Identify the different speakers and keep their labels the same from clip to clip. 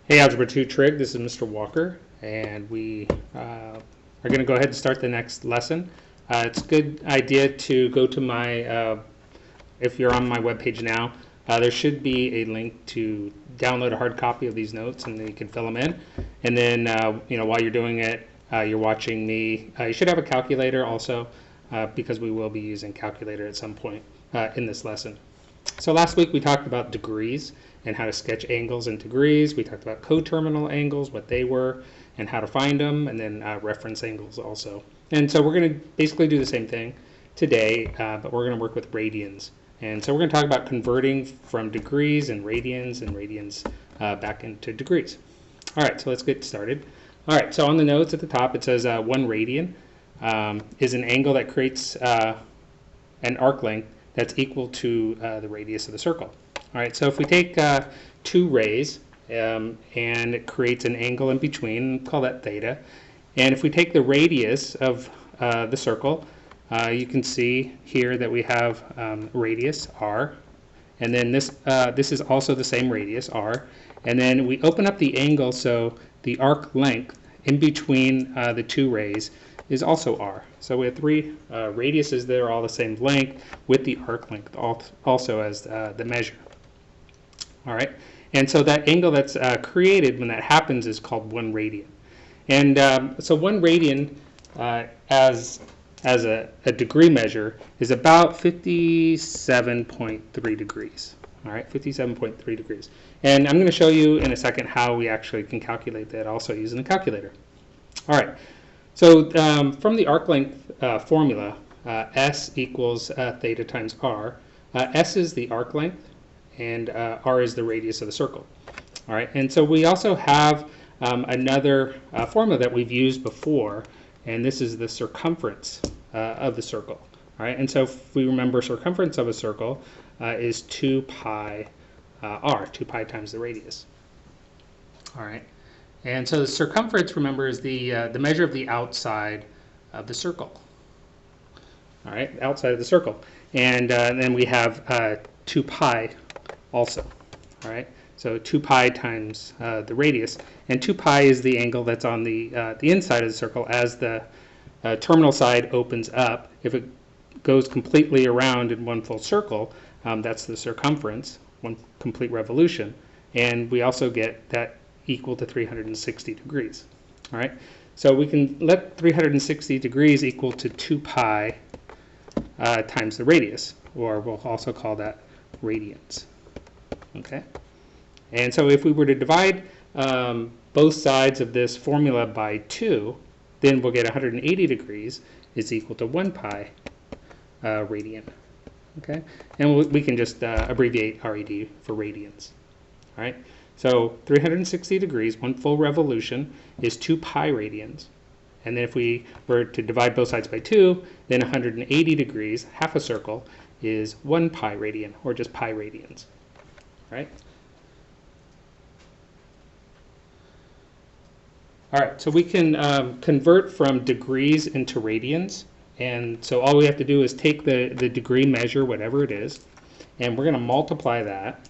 Speaker 1: Hey, Algebra 2 Trig, this is Mr. Walker, and we are going to go ahead and start the next lesson. It's a good idea to go to my, if you're on my webpage now, there should be a link to download a hard copy of these notes, and then you can fill them in. And then, while you're doing it, you're watching me. You should have a calculator also, because we will be using calculator at some point in this lesson. So last week we talked about degrees and how to sketch angles in degrees. We talked about coterminal angles, what they were, and how to find them, and then reference angles also. And so we're going to basically do the same thing today, but we're going to work with radians. And so we're going to talk about converting from degrees and radians back into degrees. All right, so let's get started. All right, so on the notes at the top it says 1 radian is an angle that creates an arc length that's equal to the radius of the circle. All right, so if we take 2 rays and it creates an angle in between, call that theta. And if we take the radius of the circle, you can see here that we have radius r, and then this is also the same radius r. And then we open up the angle, so the arc length in between the 2 rays is also r. So we have 3 radiuses that are all the same length with the arc length also as the measure. All right, and so that angle that's created when that happens is called 1 radian. And so 1 radian as a degree measure is about 57.3 degrees. All right, 57.3 degrees. And I'm going to show you in a second how we actually can calculate that also using the calculator. All right. So from the arc length formula, S equals theta times R. S is the arc length, and R is the radius of the circle. All right, and so we also have another formula that we've used before, and this is the circumference of the circle. All right, and so if we remember, circumference of a circle is 2 pi R, 2 pi times the radius. All right. And so the circumference, remember, is the measure of the outside of the circle. All right, outside of the circle. And then we have 2 pi also. All right, so 2 pi times the radius. And 2 pi is the angle that's on the inside of the circle as the terminal side opens up. If it goes completely around in one full circle, that's the circumference, one complete revolution. And we also get that equal to 360 degrees. All right, so we can let 360 degrees equal to 2 pi times the radius, or we'll also call that radians. Okay, and so if we were to divide both sides of this formula by 2, then we'll get 180 degrees is equal to 1 pi radian. Okay, and we can just abbreviate RED for radians. All right. So 360 degrees, one full revolution, is 2 pi radians. And then if we were to divide both sides by 2, then 180 degrees, half a circle, is 1 pi radian, or just pi radians. Right? All right, so we can convert from degrees into radians. And so all we have to do is take the degree measure, whatever it is, and we're going to multiply that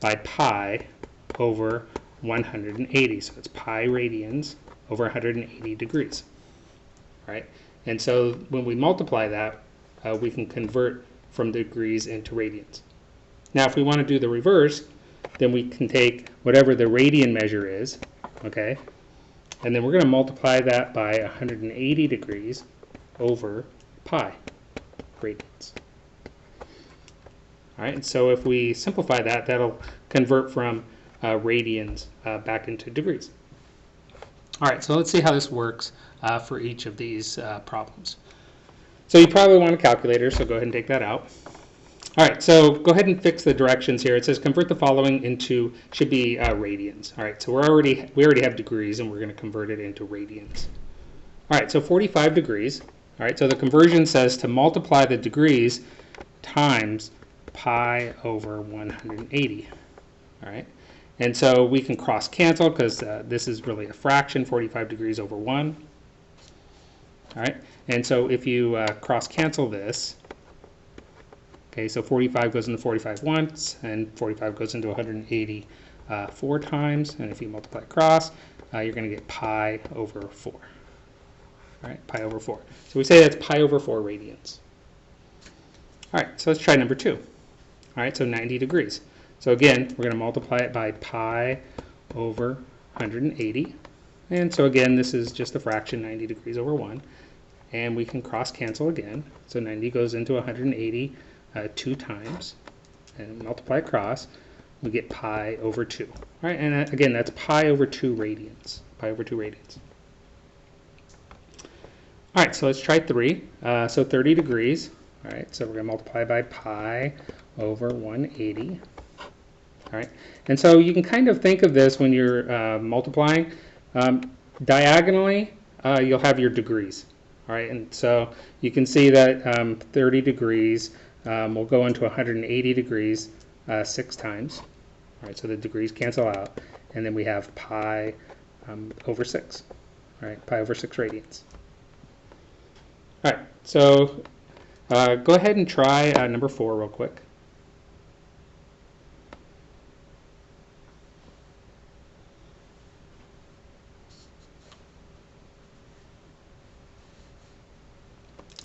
Speaker 1: by pi over 180. So it's pi radians over 180 degrees. All right? And so when we multiply that, we can convert from degrees into radians. Now, if we want to do the reverse, then we can take whatever the radian measure is, okay? And then we're going to multiply that by 180 degrees over pi radians. All right, and so if we simplify that, that'll convert from radians back into degrees. All right, so let's see how this works for each of these problems. So you probably want a calculator, so go ahead and take that out. All right, so go ahead and fix the directions here. It says convert the following into, should be radians. All right, so we already have degrees, and we're going to convert it into radians. All right, so 45 degrees. All right, so the conversion says to multiply the degrees times pi over 180. All right, and so we can cross cancel because this is really a fraction, 45 degrees over 1. All right, and so if you cross cancel this, okay, so 45 goes into 45 once, and 45 goes into 180 4 times, and if you multiply across, you're going to get pi over 4. All right, pi over 4. So we say that's pi over 4 radians. All right, so let's try number 2. All right, so 90 degrees. So again, we're going to multiply it by pi over 180. And so again, this is just a fraction, 90 degrees over 1. And we can cross cancel again. So 90 goes into 180 2 times. And multiply across, we get pi over 2. All right, and again, that's pi over 2 radians. Pi over 2 radians. All right, so let's try 3. So 30 degrees. All right, so we're going to multiply by pi over 180. All right, and so you can kind of think of this when you're multiplying. Diagonally, you'll have your degrees. All right, and so you can see that 30 degrees will go into 180 degrees 6 times. All right, so the degrees cancel out, and then we have pi over 6. All right, pi over 6 radians. All right, so go ahead and try number 4 real quick.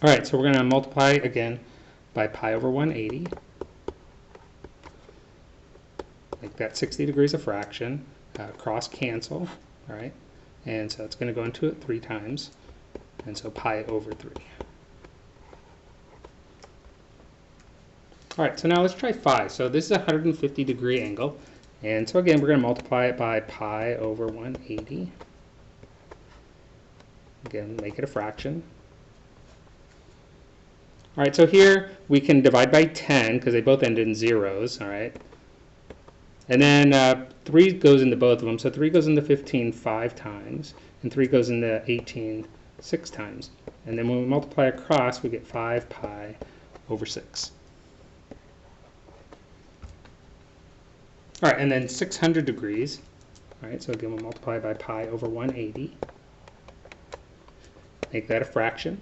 Speaker 1: All right, so we're going to multiply again by pi over 180. Make that 60 degrees a fraction. Cross cancel, all right? And so it's going to go into it 3 times. And so pi over 3. All right, so now let's try 5. So this is a 150 degree angle. And so again, we're going to multiply it by pi over 180. Again, make it a fraction. All right, so here we can divide by 10 because they both end in zeros, all right? And then 3 goes into both of them. So 3 goes into 15 5 times, and 3 goes into 18 6 times. And then when we multiply across, we get 5 pi over 6. All right, and then 600 degrees. All right, so again, we'll multiply by pi over 180. Make that a fraction.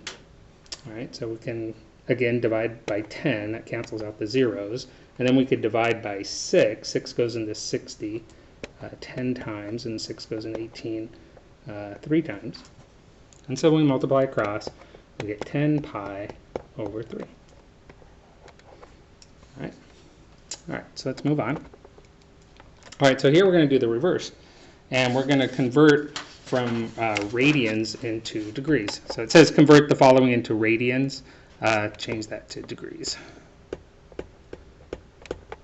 Speaker 1: All right, so we can, again, divide by 10. That cancels out the zeros. And then we could divide by 6. 6 goes into 60 10 times, and 6 goes into 18 3 times. And so when we multiply across, we get 10 pi over 3. All right. All right, so let's move on. All right, so here we're going to do the reverse. And we're going to convert from radians into degrees. So it says convert the following into radians. Change that to degrees. All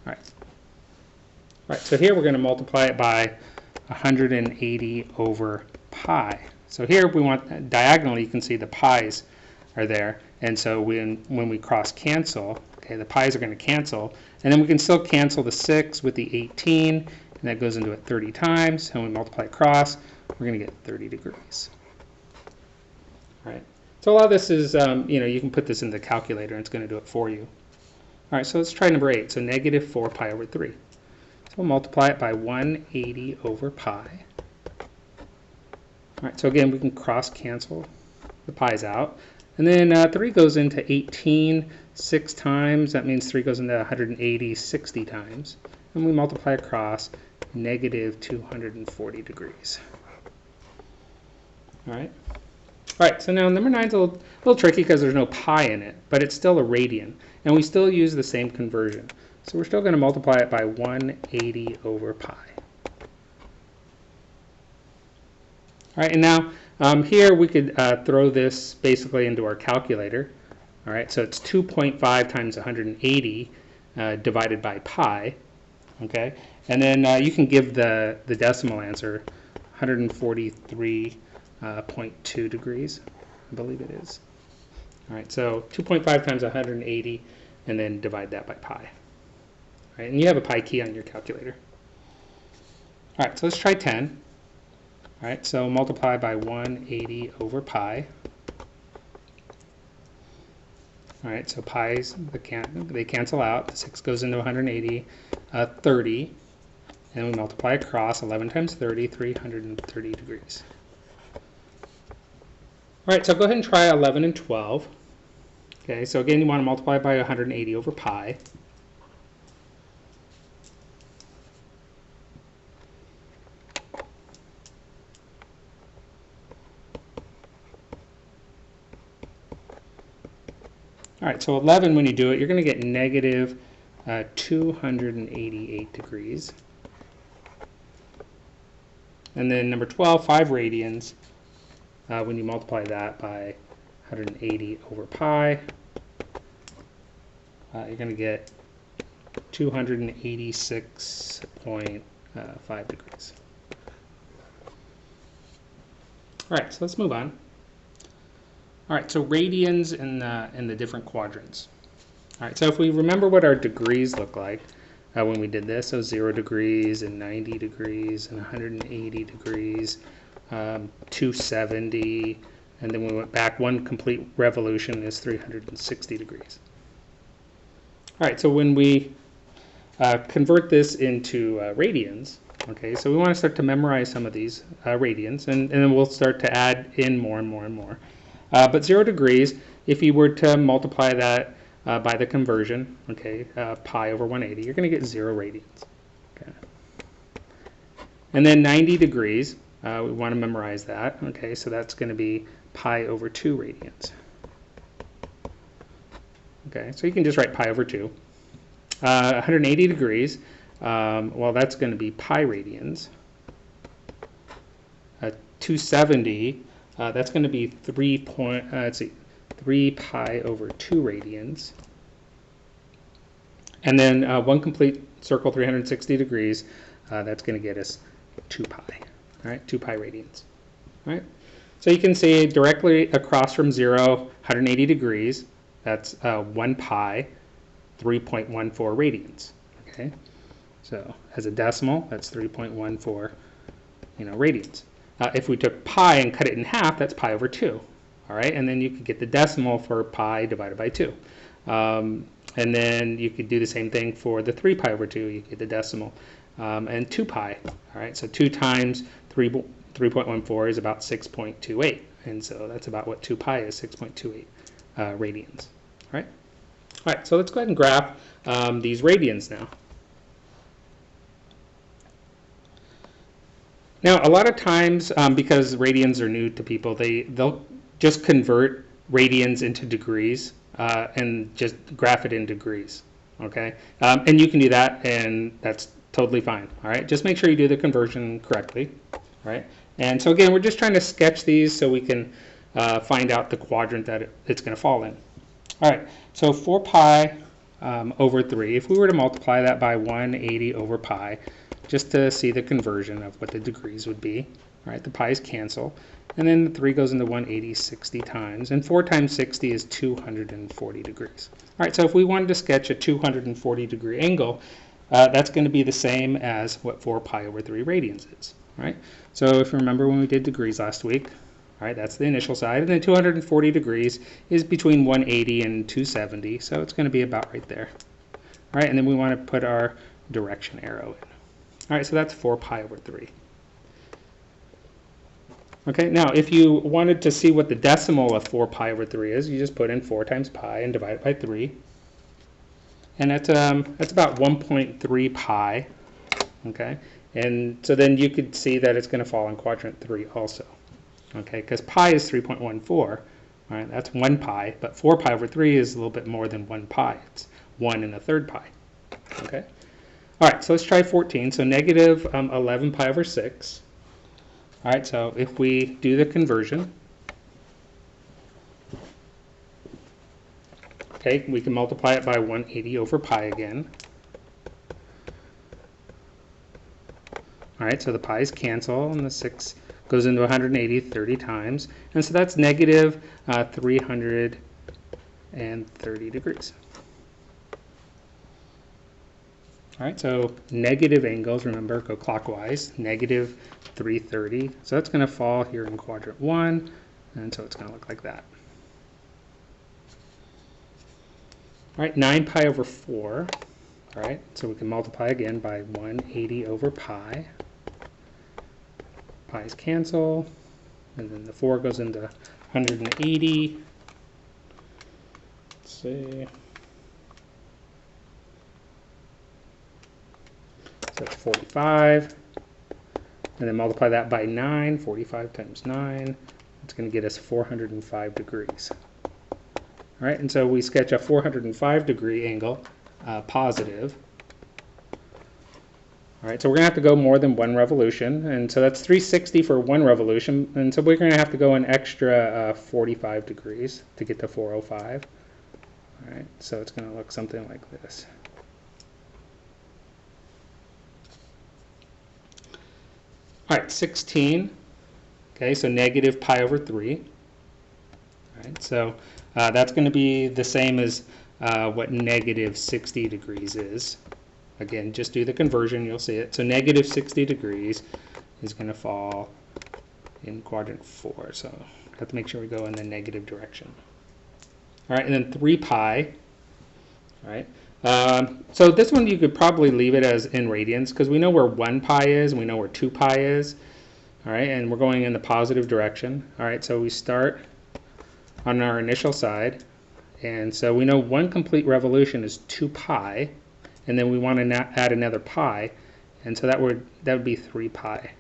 Speaker 1: right. All right, so here we're going to multiply it by 180 over pi. So here we want diagonally, you can see the pi's are there. And so when we cross cancel, okay, the pi's are going to cancel. And then we can still cancel the 6 with the 18, and that goes into it 30 times. And when we multiply across, we're going to get 30 degrees. All right. So a lot of this is, you can put this in the calculator, and it's going to do it for you. All right, so let's try number 8. So negative 4 pi over 3. So we'll multiply it by 180 over pi. All right, so again, we can cross cancel the pi's out. And then 3 goes into 18 6 times. That means 3 goes into 180 60 times. And we multiply across negative 240 degrees. All right. All right, so now number 9 is a little tricky because there's no pi in it, but it's still a radian. And we still use the same conversion. So we're still going to multiply it by 180 over pi. All right, and now here we could throw this basically into our calculator. All right, so it's 2.5 times 180 divided by pi. Okay, and then you can give the decimal answer 143.2 degrees, I believe it is. All right, so 2.5 times 180, and then divide that by pi. All right, and you have a pi key on your calculator. All right, so let's try 10. All right, so multiply by 180 over pi. All right, so pi's, they cancel out. The 6 goes into 180, 30. And we multiply across 11 times 30, 330 degrees. All right, so go ahead and try 11 and 12. Okay, so again, you want to multiply by 180 over pi. All right, so 11, when you do it, you're going to get negative 288 degrees. And then number 12, 5 radians, when you multiply that by 180 over pi, you're going to get 286.5 degrees. All right, so let's move on. All right, so radians in the different quadrants. All right, so if we remember what our degrees look like when we did this, so 0 degrees and 90 degrees and 180 degrees, 270, and then we went back one complete revolution is 360 degrees. All right, so when we convert this into radians, okay, so we want to start to memorize some of these radians, and then we'll start to add in more and more and more. But 0 degrees, if you were to multiply that by the conversion, okay, pi over 180, you're going to get 0 radians. Okay. And then 90 degrees, we want to memorize that, okay, so that's going to be pi over 2 radians. Okay, so you can just write pi over 2. 180 degrees, well, that's going to be pi radians. 270, that's going to be 3 pi over 2 radians. And then one complete circle, 360 degrees, that's going to get us 2 pi. All right, 2 pi radians. All right, so you can see directly across from 0, 180 degrees, that's 1 pi, 3.14 radians. Okay, so as a decimal, that's 3.14, radians. If we took pi and cut it in half, that's pi over 2. All right, and then you could get the decimal for pi divided by 2. And then you could do the same thing for the 3 pi over 2. You get the decimal. And 2 pi. All right, so 2 times 3.14 is about 6.28. And so that's about what 2 pi is, 6.28 radians. All right, so let's go ahead and graph these radians now. Now, a lot of times, because radians are new to people, they'll just convert radians into degrees and just graph it in degrees, okay? And you can do that, and that's totally fine, all right? Just make sure you do the conversion correctly, all right? And so again, we're just trying to sketch these so we can find out the quadrant that it's going to fall in. All right, so 4 pi over 3, if we were to multiply that by 180 over pi, just to see the conversion of what the degrees would be. All right, the pi's cancel, and then the 3 goes into 180 60 times, and 4 times 60 is 240 degrees. All right, so if we wanted to sketch a 240 degree angle, that's going to be the same as what 4 pi over 3 radians is. All right, so if you remember when we did degrees last week, all right, that's the initial side, and then 240 degrees is between 180 and 270, so it's going to be about right there. All right, and then we want to put our direction arrow in. All right, so that's 4 pi over 3. Okay, now if you wanted to see what the decimal of 4 pi over 3 is, you just put in 4 times pi and divide it by 3. And that's about 1.3 pi, okay? And so then you could see that it's going to fall in quadrant 3 also, okay? Because pi is 3.14, all right? That's 1 pi, but 4 pi over 3 is a little bit more than 1 pi. It's 1 1/3 pi, okay? All right, so let's try 14. So negative 11 pi over 6. All right, so if we do the conversion, okay, we can multiply it by 180 over pi again. All right, so the pi's cancel, and the 6 goes into 180 30 times. And so that's negative 330 degrees. All right, so negative angles, remember, go clockwise, negative 330. So that's going to fall here in quadrant 1, and so it's going to look like that. All right, 9 pi over 4. All right, so we can multiply again by 180 over pi. Pi's cancel, and then the 4 goes into 180. Let's see. So that's 45, and then multiply that by 9, 45 times 9, it's going to get us 405 degrees. All right, and so we sketch a 405-degree angle, positive. All right, so we're going to have to go more than one revolution, and so that's 360 for one revolution, and so we're going to have to go an extra 45 degrees to get to 405. All right, so it's going to look something like this. All right, 16. Okay, so negative pi over 3. All right, so that's going to be the same as what negative 60 degrees is. Again, just do the conversion, you'll see it. So negative 60 degrees is going to fall in quadrant 4. So I have to make sure we go in the negative direction. All right, and then 3 pi. All right. So this one you could probably leave it as in radians because we know where 1 pi is and we know where 2 pi is. All right, and we're going in the positive direction. All right, so we start on our initial side. And so we know 1 complete revolution is 2 pi. And then we want to add another pi, and so that would be 3 pi.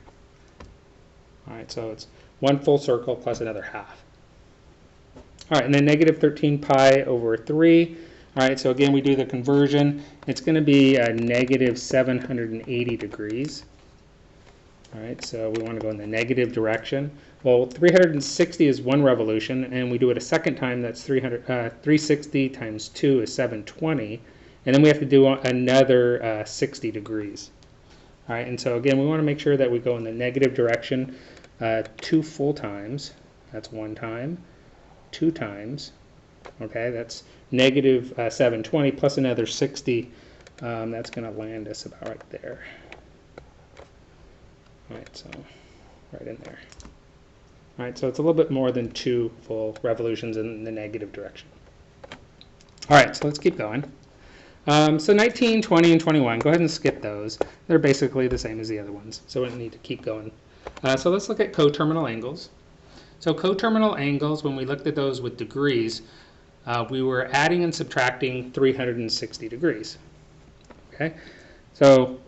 Speaker 1: All right, so it's 1 full circle plus another half. All right, and then negative 13 pi over 3. All right, so again, we do the conversion. It's going to be negative 780 degrees. All right, so we want to go in the negative direction. Well, 360 is 1 revolution, and we do it a second time. That's 360 times 2 is 720. And then we have to do another 60 degrees. All right, and so again, we want to make sure that we go in the negative direction 2 full times. That's 1 time, 2 times. Okay, that's negative 720 plus another 60. That's going to land us about right there. All right, so right in there. All right, so it's a little bit more than 2 full revolutions in the negative direction. All right, so let's keep going. So 19, 20, and 21, go ahead and skip those. They're basically the same as the other ones, so we don't need to keep going. So let's look at coterminal angles. So coterminal angles, when we looked at those with degrees, we were adding and subtracting 360 degrees. Okay, so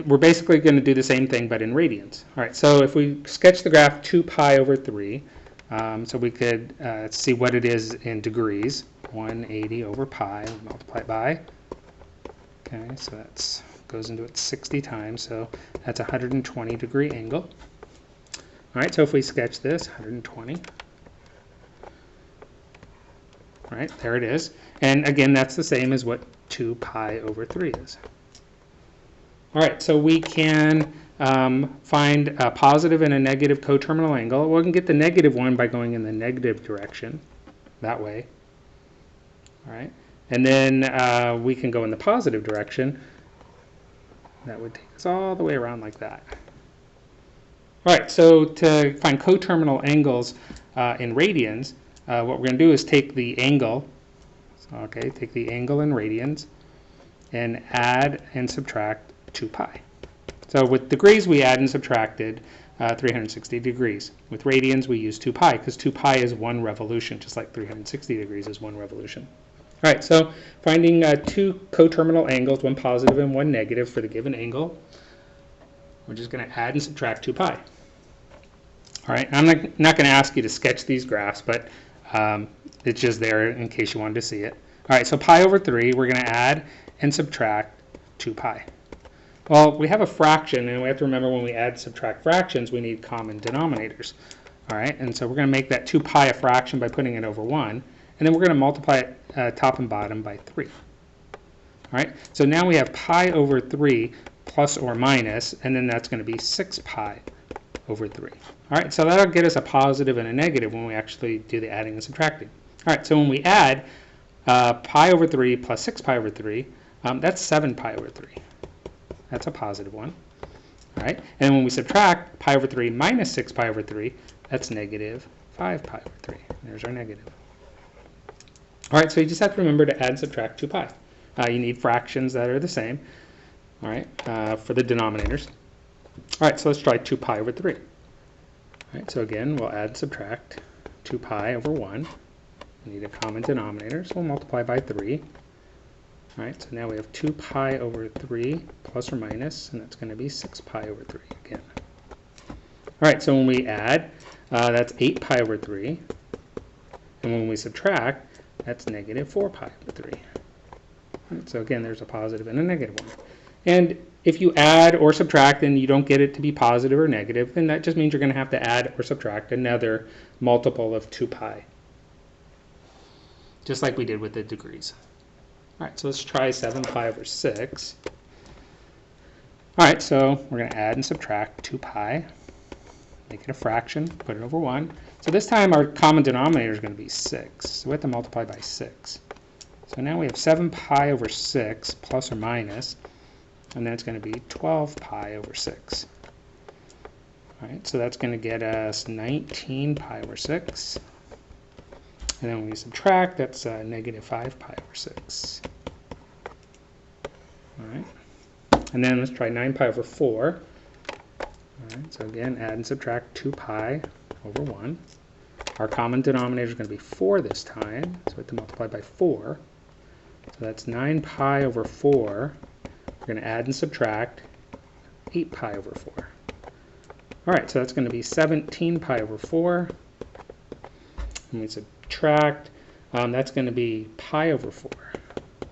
Speaker 1: we're basically going to do the same thing, but in radians. All right, so if we sketch the graph 2 pi over 3, so we could see what it is in degrees. 180 over pi, multiply it by. Okay, so that goes into it 60 times, so that's a 120-degree angle. All right, so if we sketch this, 120. All right, there it is. And again, that's the same as what 2 pi over 3 is. All right, so we can find a positive and a negative coterminal angle. We can get the negative one by going in the negative direction, that way. All right, and then we can go in the positive direction. That would take us all the way around like that. All right, so to find coterminal angles in radians, what we're going to do is take the angle, okay, take the angle in radians, and add and subtract 2 pi. So with degrees, we add and subtracted 360 degrees. With radians, we use 2 pi, because 2 pi is 1 revolution, just like 360 degrees is 1 revolution. All right, so finding 2 coterminal angles, 1 positive and 1 negative for the given angle. We're just going to add and subtract 2 pi. All right, I'm not going to ask you to sketch these graphs, but it's just there in case you wanted to see it. All right, so pi over 3, we're going to add and subtract 2 pi. Well, we have a fraction, and we have to remember when we add and subtract fractions, we need common denominators. All right, and so we're going to make that 2 pi a fraction by putting it over 1. And then we're going to multiply it top and bottom by 3. All right, so now we have pi over 3 plus or minus, and then that's going to be 6 pi over 3. All right, so that'll get us a positive and a negative when we actually do the adding and subtracting. All right, so when we add pi over 3 plus 6 pi over 3, that's 7 pi over 3. That's a positive one. All right, and when we subtract pi over 3 minus 6 pi over 3, that's negative 5 pi over 3. There's our negative. All right, so you just have to remember to add and subtract 2 pi. You need fractions that are the same, all right, for the denominators. All right, so let's try 2 pi over 3. All right, so again, we'll add and subtract 2 pi over 1. We need a common denominator, so we'll multiply by 3. All right, so now we have 2 pi over 3 plus or minus, and that's going to be 6 pi over 3 again. All right, so when we add, that's 8 pi over 3. And when we subtract, that's negative 4 pi over 3. Right, so again, there's a positive and a negative one. And if you add or subtract and you don't get it to be positive or negative, then that just means you're going to have to add or subtract another multiple of 2 pi. Just like we did with the degrees. All right, so let's try 7 pi over 6. All right, so we're going to add and subtract 2 pi, make it a fraction, put it over 1. So this time our common denominator is going to be 6. So we have to multiply by 6. So now we have 7 pi over 6 plus or minus, and then it's going to be 12 pi over 6. All right, so that's going to get us 19 pi over 6. And then when we subtract, that's negative 5 pi over 6. All right. And then let's try 9 pi over 4. All right, so again, add and subtract 2 pi over 1. Our common denominator is going to be 4 this time, so we have to multiply by 4. So that's 9 pi over 4. We're going to add and subtract 8 pi over 4. All right, so that's going to be 17 pi over 4. And we subtract, that's going to be pi over 4.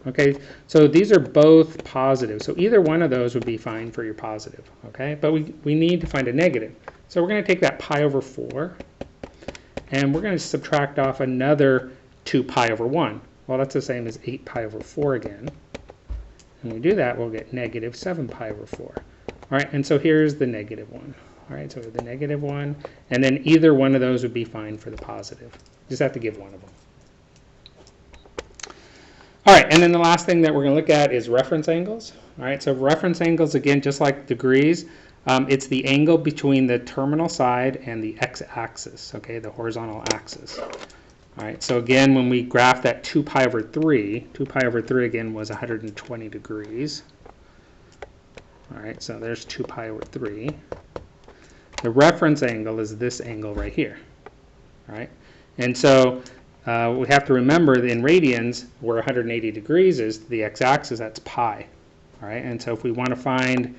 Speaker 1: Okay, so these are both positive. So either one of those would be fine for your positive. Okay, but we need to find a negative. So we're going to take that pi over 4, and we're going to subtract off another 2 pi over 1. Well, that's the same as 8 pi over 4 again. And we do that, we'll get negative 7 pi over 4. All right, and so here's the negative one. All right, so the negative one, and then either one of those would be fine for the positive. You just have to give one of them. All right, and then the last thing that we're going to look at is reference angles. All right, so reference angles, again, just like degrees, it's the angle between the terminal side and the x-axis, okay, the horizontal axis. All right, so again, when we graph that 2 pi over 3, 2 pi over 3 again was 120 degrees. All right, so there's 2 pi over 3. The reference angle is this angle right here. All right, and so we have to remember that in radians, where 180 degrees is the x-axis, that's pi. All right, and so if we want to find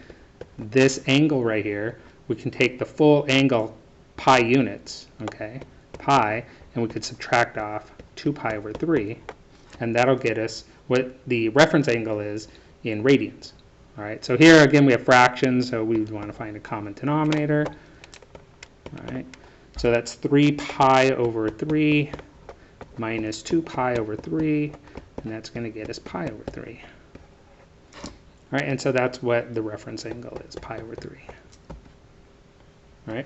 Speaker 1: this angle right here, we can take the full angle pi units, okay, pi, and we could subtract off 2 pi over 3, and that'll get us what the reference angle is in radians. All right, so here again we have fractions, so we would want to find a common denominator. All right, so that's 3 pi over 3 minus 2 pi over 3, and that's going to get us pi over 3. All right, and so that's what the reference angle is, pi over 3. All right.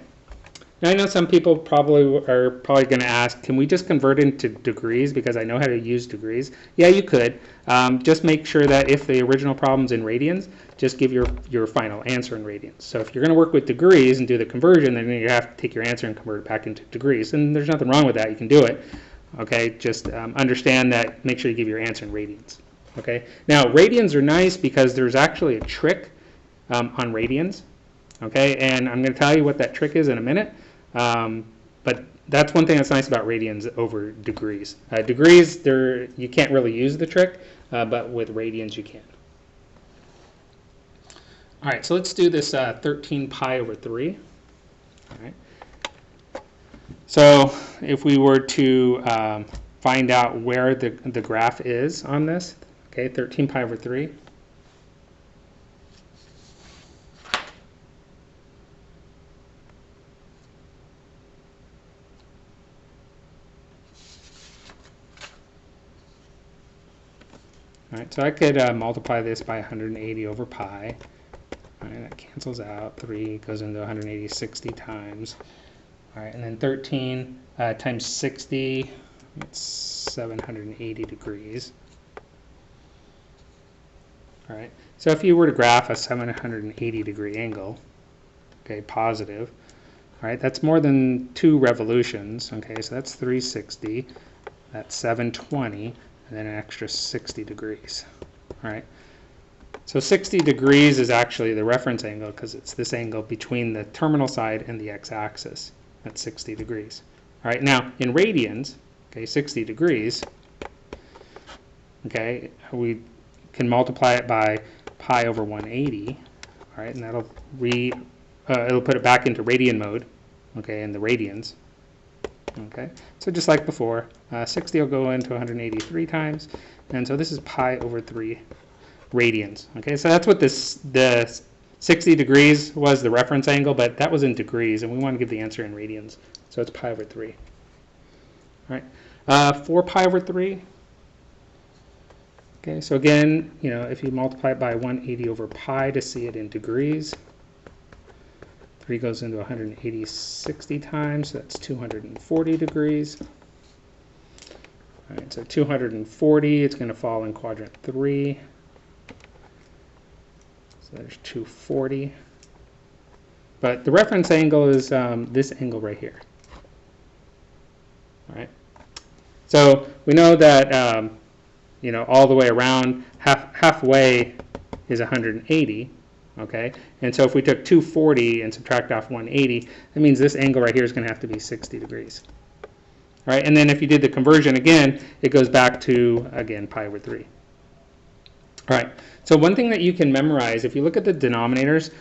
Speaker 1: Now I know some people are probably going to ask, can we just convert into degrees because I know how to use degrees? Yeah, you could. Just make sure that if the original problem's in radians, just give your final answer in radians. So if you're going to work with degrees and do the conversion, then you have to take your answer and convert it back into degrees. And there's nothing wrong with that. You can do it. Okay, just understand that, make sure you give your answer in radians. Okay, now radians are nice because there's actually a trick on radians. Okay, and I'm going to tell you what that trick is in a minute. But that's one thing that's nice about radians over degrees. Degrees, you can't really use the trick, but with radians you can. All right, so let's do this 13 pi over 3. All right. So if we were to find out where the graph is on this, okay, 13 pi over 3. All right, so I could multiply this by 180 over pi. All right, that cancels out. 3 goes into 180 60 times. All right, and then 13 times 60, it's 780 degrees. All right, so if you were to graph a 780 degree angle, okay, positive, all right, that's more than 2 revolutions, okay, so that's 360, that's 720, and then an extra 60 degrees, all right. So 60 degrees is actually the reference angle because it's this angle between the terminal side and the x-axis. That's 60 degrees. All right, now in radians, okay, 60 degrees, okay, we can multiply it by pi over 180, all right, and that'll it'll put it back into radian mode, okay, in the radians. Okay, so just like before, 60 will go into 183 times, and so this is pi over 3 radians. Okay, so that's what the 60 degrees was, the reference angle, but that was in degrees, and we want to give the answer in radians. So it's pi over 3. All right, 4 pi over 3. Okay, so again, if you multiply it by 180 over pi to see it in degrees, 3 goes into 180 60 times, so that's 240 degrees. All right, so 240, it's going to fall in quadrant 3. So there's 240. But the reference angle is this angle right here. All right. So we know that all the way around, halfway is 180. Okay, and so if we took 240 and subtract off 180, that means this angle right here is going to have to be 60 degrees. All right, and then if you did the conversion again, it goes back to, again, pi over 3. All right, so one thing that you can memorize, if you look at the denominators,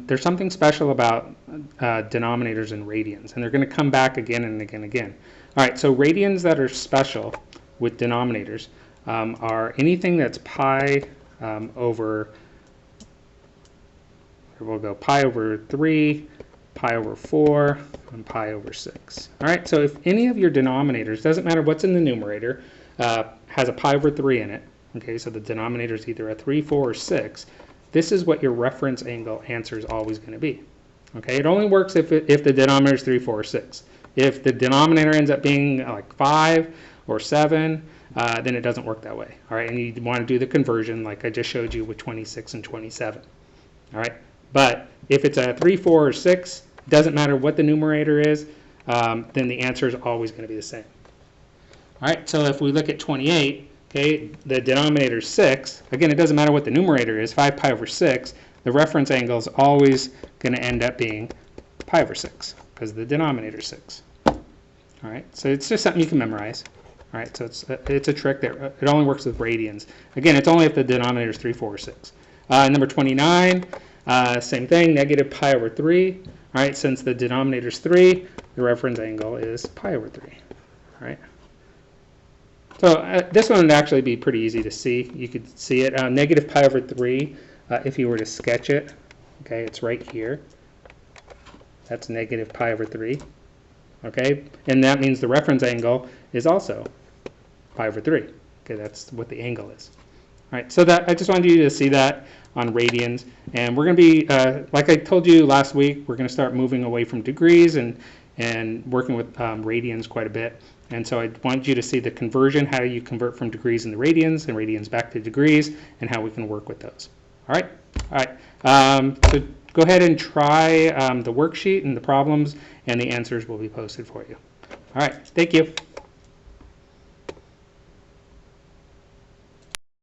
Speaker 1: there's something special about denominators and radians, and they're going to come back again and again and again. All right, so radians that are special with denominators are anything that's pi over, we'll go pi over 3, pi over 4, and pi over 6. All right, so if any of your denominators, doesn't matter what's in the numerator, has a pi over 3 in it, okay, so the denominator is either a 3, 4, or 6, this is what your reference angle answer is always going to be. Okay, it only works if the denominator is 3, 4, or 6. If the denominator ends up being like 5 or 7, then it doesn't work that way. All right, and you want to do the conversion like I just showed you with 26 and 27. All right. But if it's a 3, 4, or 6, doesn't matter what the numerator is, then the answer is always going to be the same. All right, so if we look at 28, okay, the denominator is 6. Again, it doesn't matter what the numerator is, 5 pi over 6. The reference angle is always going to end up being pi over 6 because the denominator is 6. All right, so it's just something you can memorize. All right, so it's a trick that it only works with radians. Again, it's only if the denominator is 3, 4, or 6. Number 29. Same thing, negative pi over 3. All right, since the denominator is 3, the reference angle is pi over 3. All right. So this one would actually be pretty easy to see. You could see it. Negative pi over 3, if you were to sketch it, okay, it's right here. That's negative pi over 3. Okay, and that means the reference angle is also pi over 3. Okay, that's what the angle is. All right, so that I just wanted you to see that on radians, and we're going to be, like I told you last week, we're going to start moving away from degrees and working with radians quite a bit. And so I want you to see the conversion, how you convert from degrees into radians and radians back to degrees, and how we can work with those. All right. So go ahead and try the worksheet and the problems, and the answers will be posted for you. All right, thank you.